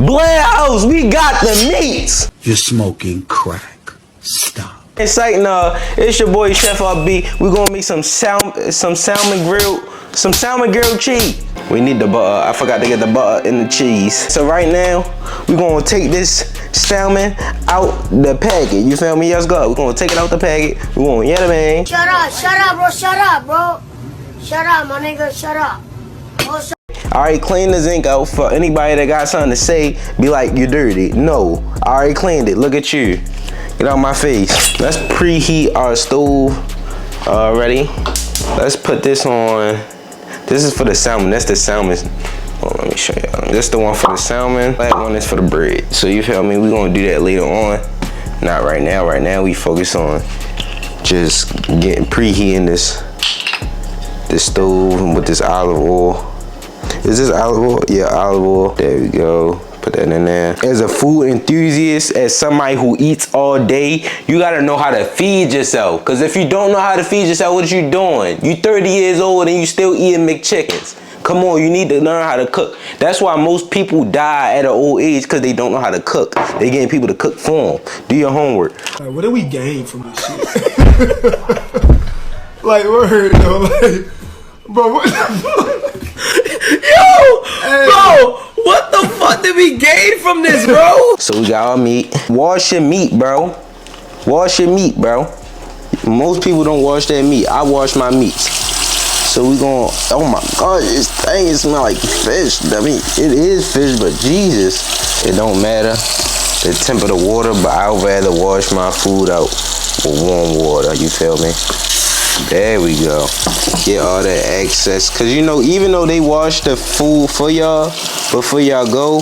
Blair House, we got the meats. You're smoking crack. Stop. It's like, it's your boy Chef RB. We're gonna make some salmon grilled cheese. We need the butter. I forgot to get the butter and the cheese. So right now, we're gonna take this salmon out the packet. You feel me? Let's go. We're gonna take it out the packet. We're gonna, yeah, man. Shut up, bro. Shut up, bro. Shut up, my nigga. Shut up. Oh, I already cleaned the zinc out. For anybody that got something to say, be like, you're dirty. No, I already cleaned it. Look at you. Get out my face. Let's preheat our stove already. Let's put this on. This is for the salmon. That's the salmon. Oh, let me show y'all. This is the one for the salmon. That one is for the bread. So you feel me? We're gonna do that later on. Not right now. Right now we focus on just getting preheating this stove with this olive oil. Is this olive oil? Yeah, olive oil. There we go. Put that in there. As a food enthusiast, as somebody who eats all day, you gotta know how to feed yourself. Cause if you don't know how to feed yourself, what are you doing? You 30 years old and you still eating McChickens. Come on, you need to learn how to cook. That's why most people die at an old age, cause they don't know how to cook. They getting people to cook for them. Do your homework. Like, what do we gain from this shit? Like, word, though, like, bro, what the fuck? Yo, hey. Bro, what the fuck did we gain from this, bro? So we got our meat. Wash your meat, bro. Wash your meat, bro. Most people don't wash their meat. I wash my meats. So we gonna, oh my God, this thing smells like fish. I mean, it is fish, but Jesus, it don't matter the temp of the water, but I'd rather wash my food out with warm water, you feel me? There we go. Get all that excess. Cause you know, even though they wash the food for y'all, before y'all go,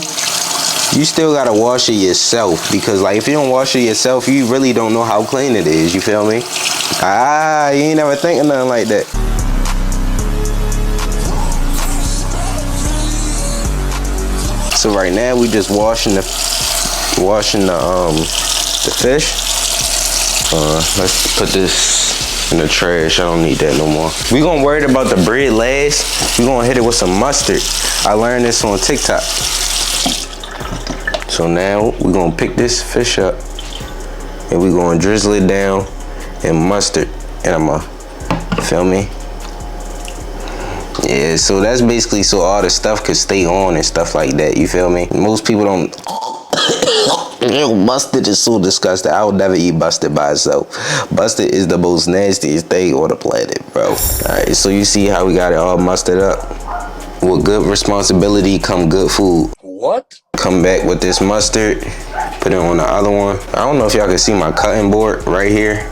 you still gotta wash it yourself. Because like, if you don't wash it yourself, you really don't know how clean it is, you feel me? Ah, you ain't never think of nothing like that. So right now we just washing the fish. Let's put this in the trash. I don't need that no more. We gonna worry about the bread last. We gonna hit it with some mustard. I learned this on TikTok. So now we gonna pick this fish up and we gonna drizzle it down in mustard. And I'm gonna, feel me? Yeah, so that's basically so all the stuff could stay on and stuff like that, you feel me? Most people don't. Yo, mustard is so disgusting. I would never eat mustard by itself. Mustard is the most nastiest thing on the planet, bro. Alright, so you see how we got it all mustered up? With good responsibility come good food. What? Come back with this mustard, put it on the other one. I don't know if y'all can see my cutting board right here,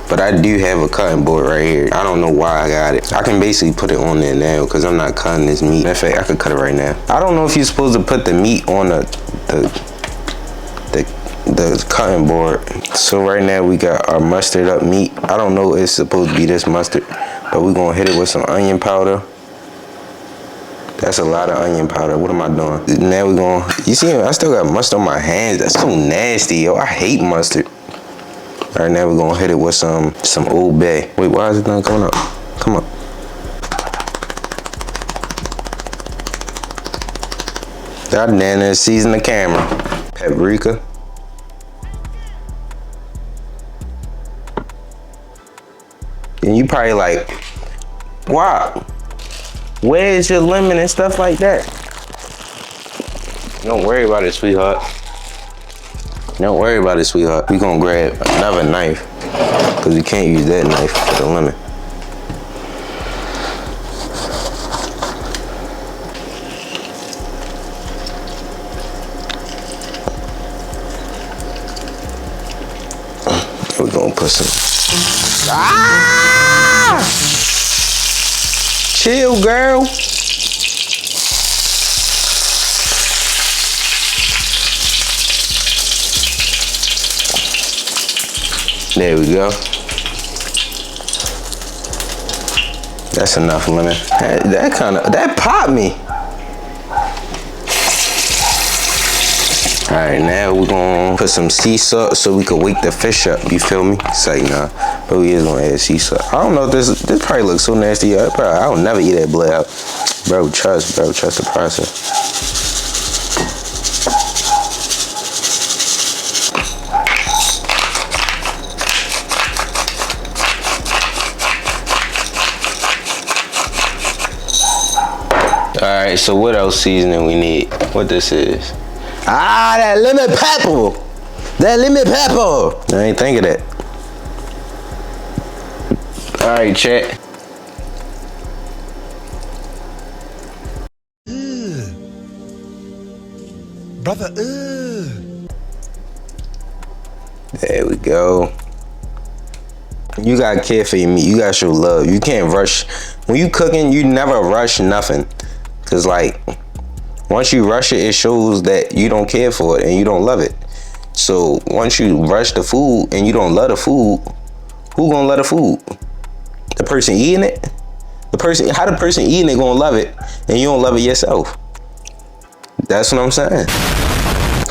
but I do have a cutting board right here. I don't know why I got it. I can basically put it on there now because I'm not cutting this meat. In fact, I could cut it right now. I don't know if you're supposed to put the meat on the cutting board. So right now we got our mustard up meat. I don't know if it's supposed to be this mustard, but we're gonna hit it with some onion powder. That's a lot of onion powder. What am I doing? Now we're gonna, you see, I still got mustard on my hands. That's so nasty, yo. I hate mustard. All right, now we're gonna hit it with some Old Bay. Wait, why is it not coming up? Come on. God damn it, season the camera. Paprika. And you probably like, wow, where's your lemon and stuff like that? Don't worry about it, sweetheart. Don't worry about it, sweetheart. We gonna grab another knife because we can't use that knife for the lemon. We're gonna put some. Ah! Chill, girl. There we go. That's enough lemon. That popped me. All right, now we're gonna put some sea salt so we can wake the fish up. You feel me? It's like, nah, but we is gonna add sea salt. I don't know if this probably looks so nasty. I would never eat that blood out. Bro, trust the process. Alright, so what else seasoning we need? What this is? Ah, that lemon pepper! That lemon pepper! I ain't think of that. Alright, chat. Brother, There we go. You gotta care for your meat. You gotta show love. You can't rush. When you cooking, you never rush nothing. Cause like, once you rush it, it shows that you don't care for it and you don't love it. So once you rush the food and you don't love the food, who gonna love the food? The person eating it? How the person eating it gonna love it and you don't love it yourself? That's what I'm saying.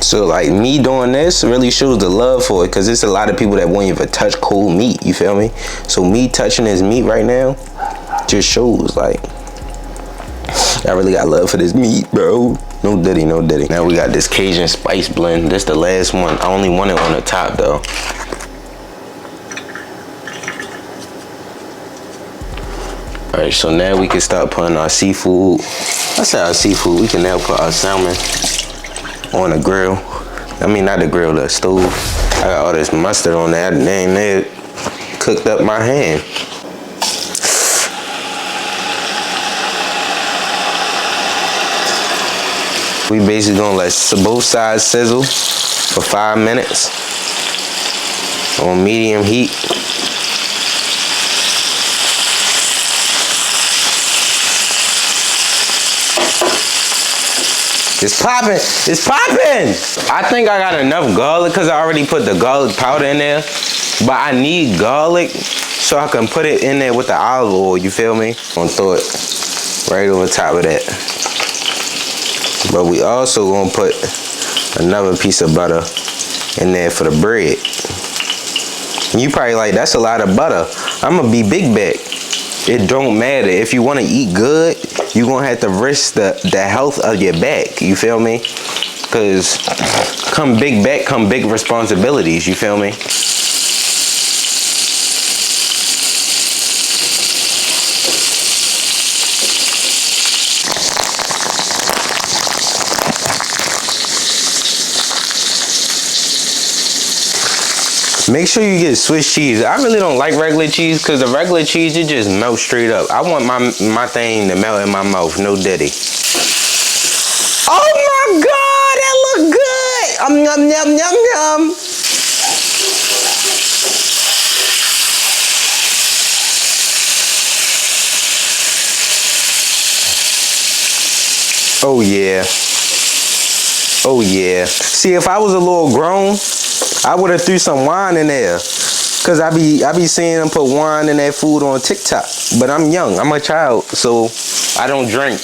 So like me doing this really shows the love for it, because there's a lot of people that won't even touch cold meat, you feel me? So me touching this meat right now just shows like I really got love for this meat, bro. No diddy, no diddy. Now we got this Cajun spice blend. This the last one. I only want it on the top though. All right, so now we can start putting our seafood. I said our seafood. We can now put our salmon on the grill. I mean, not the grill, the stove. I got all this mustard on that. Dang, that cooked up my hand. We basically gonna let both sides sizzle for 5 minutes on medium heat. It's popping, it's popping! I think I got enough garlic because I already put the garlic powder in there, but I need garlic so I can put it in there with the olive oil, you feel me? I'm gonna throw it right over top of that. But we also gonna put another piece of butter in there for the bread. And you probably like, that's a lot of butter. I'm gonna be big back. It don't matter. If you wanna eat good, you're gonna have to risk the health of your back, you feel me? Cause come big back, come big responsibilities, you feel me? Make sure you get Swiss cheese. I really don't like regular cheese because the regular cheese, it just melts straight up. I want my thing to melt in my mouth, no diddy. Oh my God, that look good. Yum, yum, yum, yum. Oh yeah. Oh yeah. See, if I was a little grown, I would have threw some wine in there. Cause I be seeing them put wine in that food on TikTok. But I'm young, I'm a child, so I don't drink.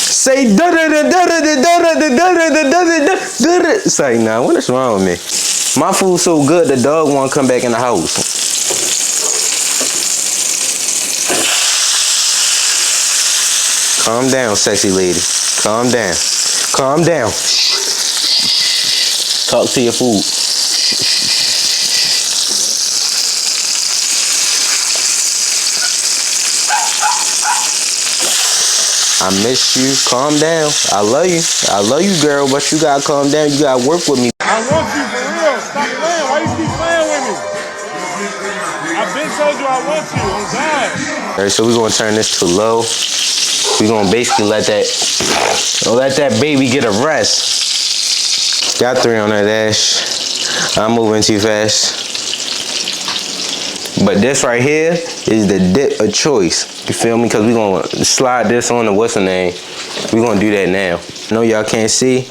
Say da da da da da da da da da da da da. It's like, nah, what is wrong with me? My food's so good, the dog won't come back in the house. Calm down, sexy lady. Calm down. Calm down. Talk to your food. I miss you. Calm down. I love you. I love you, girl, but you gotta calm down. You gotta work with me. I want you for real. Stop playing. Why you keep playing with me? I've been told you I want you. I'm God. All right, so we're gonna turn this to low. We're gonna basically let that baby get a rest. Got 3 on that dash. I'm moving too fast. But this right here is the dip of choice. You feel me? Because we're gonna slide this on to what's the name. We're gonna do that now. I know y'all can't see,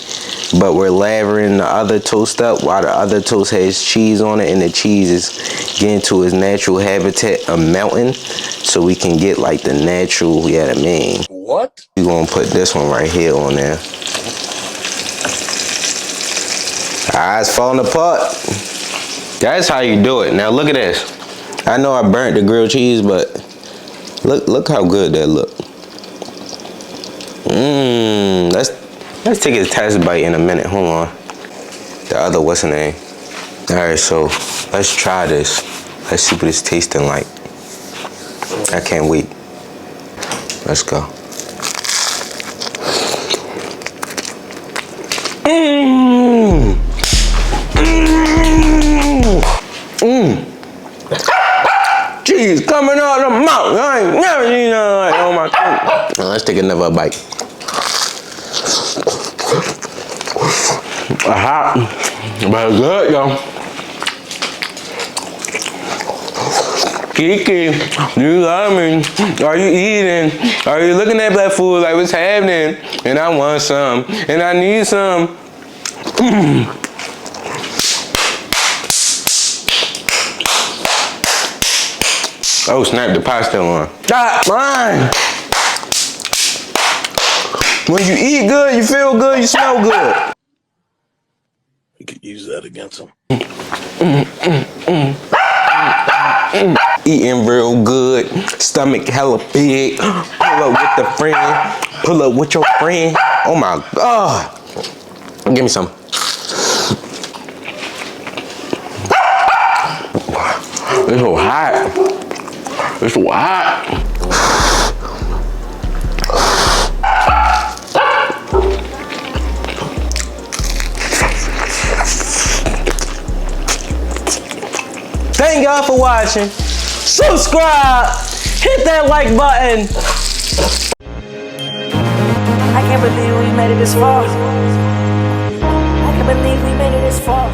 but we're lavering the other toast up while the other toast has cheese on it, and the cheese is getting to its natural habitat of melting, so we can get like the natural, yeah, I mean. what? We're gonna put this one right here on there. It's falling apart. That's how you do it. Now look at this. I know I burnt the grilled cheese, but look how good that look. Let's take a test bite in a minute. Hold on. The other what's the name? All right, so let's try this. Let's see what it's tasting like. I can't wait. Let's go. Cheese coming out of the mouth. I ain't never seen nothing like on my food. Now let's take another bite. Hot, but good, yo. Kiki, do you love me? Are you eating? Are you looking at black food like what's happening? And I want some, and I need some. Oh snap, the pie still on. Stop, mine. When you eat good, you feel good, you smell good. You could use that against him. Eating real good, stomach hella big. Pull up with the friend, pull up with your friend. Oh my God. Give me some. It's so hot. It's so hot. Thank y'all for watching. Subscribe. Hit that like button. I can't believe we made it this far. I can't believe we made it this far.